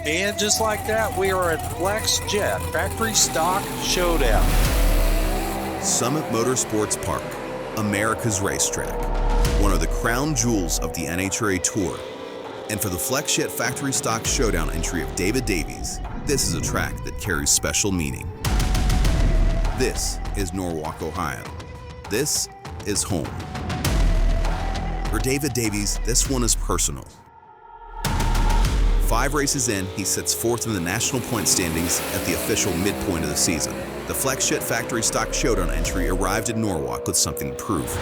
And just like that, we are at Flex Jet Factory Stock Showdown. Summit Motorsports Park, America's racetrack, one of the crown jewels of the NHRA Tour. And for the Flex Jet Factory Stock Showdown entry of David Davies, this is a track that carries special meaning. This is Norwalk, Ohio. This is home. For David Davies, this one is personal. 5 races in, he sets fourth in the national point standings at the official midpoint of the season. The Flex Jet Factory Stock Showdown entry arrived in Norwalk with something to prove.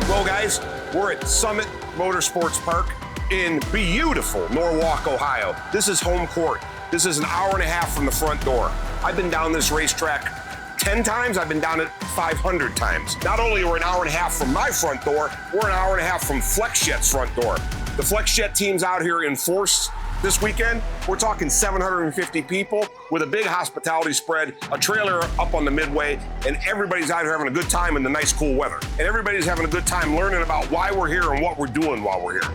Well, guys, we're at Summit Motorsports Park in beautiful Norwalk, Ohio. This is home court. This is an hour and a half from the front door. I've been down this racetrack 10 times. I've been down it 500 times. Not only are we an hour and a half from my front door, we're an hour and a half from Flex Jet's front door. The Flex Jet team's out here in force this weekend. We're talking 750 people with a big hospitality spread, a trailer up on the midway, and everybody's out here having a good time in the nice, cool weather. And everybody's having a good time learning about why we're here and what we're doing while we're here.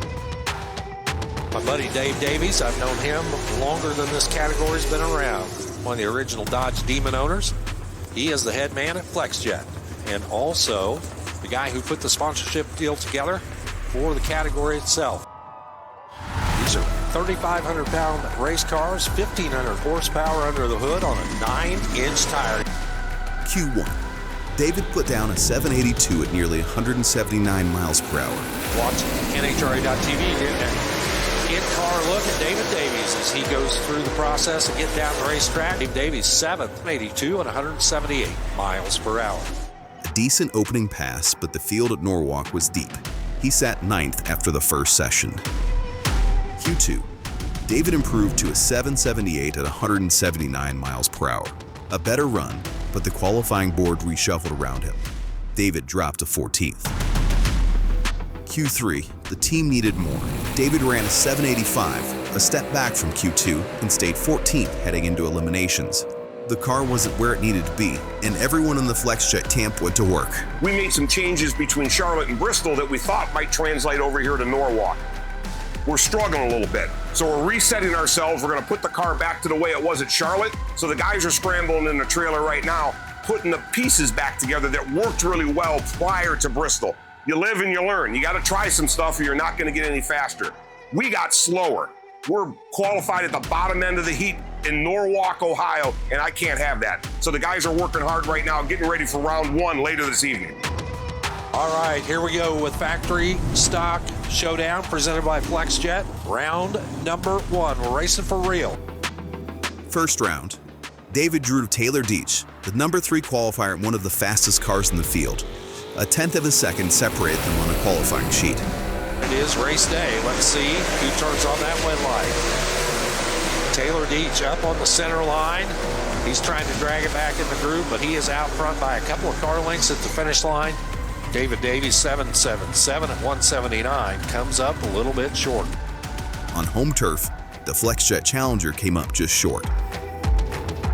My buddy Dave Davies, I've known him longer than this category's been around. One of the original Dodge Demon owners. He is the head man at Flex Jet, and also the guy who put the sponsorship deal together for the category itself. These are 3,500-pound race cars, 1,500 horsepower under the hood on a 9-inch tire. Q1. David put down a 782 at nearly 179 miles per hour. Watch NHRA.tv, didn't it? In-car look at David Davies as he goes through the process and get down the racetrack. Dave Davies, 782 at 178 miles per hour. A decent opening pass, but the field at Norwalk was deep. He sat 9th after the first session. Q2. David improved to a 778 at 179 miles per hour. A better run, but the qualifying board reshuffled around him. David dropped to 14th. Q3, the team needed more. David ran a 785, a step back from Q2, and stayed 14th heading into eliminations. The car wasn't where it needed to be, and everyone in the Flex Jet camp went to work. We made some changes between Charlotte and Bristol that we thought might translate over here to Norwalk. We're struggling a little bit. So we're resetting ourselves. We're gonna put the car back to the way it was at Charlotte. So the guys are scrambling in the trailer right now, putting the pieces back together that worked really well prior to Bristol. You live and you learn. You gotta try some stuff or you're not gonna get any faster. We got slower. We're qualified at the bottom end of the heat in Norwalk, Ohio, and I can't have that. So the guys are working hard right now, getting ready for round 1 later this evening. All right, here we go with Factory Stock Showdown presented by Flex Jet. Round number 1, we're racing for real. First round, David drew to Taylor Deach, the number 3 qualifier and one of the fastest cars in the field. A 1/10 of a second separated them on a qualifying sheet. It is race day. Let's see who turns on that win light. Taylor Deach up on the center line. He's trying to drag it back in the group, but he is out front by a couple of car lengths at the finish line. David Davies, 777 at 179, comes up a little bit short. On home turf, the Flex Jet Challenger came up just short.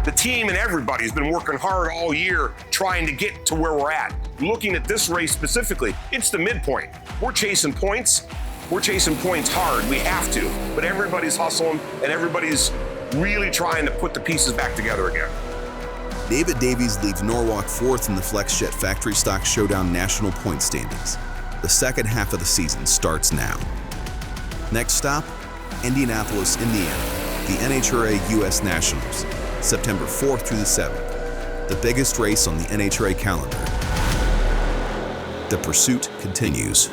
The team and everybody's been working hard all year trying to get to where we're at. Looking at this race specifically, it's the midpoint. We're chasing points. We're chasing points hard. We have to. But everybody's hustling and everybody's really trying to put the pieces back together again. David Davies leads Norwalk 4th in the Flex Jet Factory Stock Showdown national point standings. The second half of the season starts now. Next stop, Indianapolis, Indiana, the NHRA US Nationals, September 4th through the 7th, the biggest race on the NHRA calendar. The pursuit continues.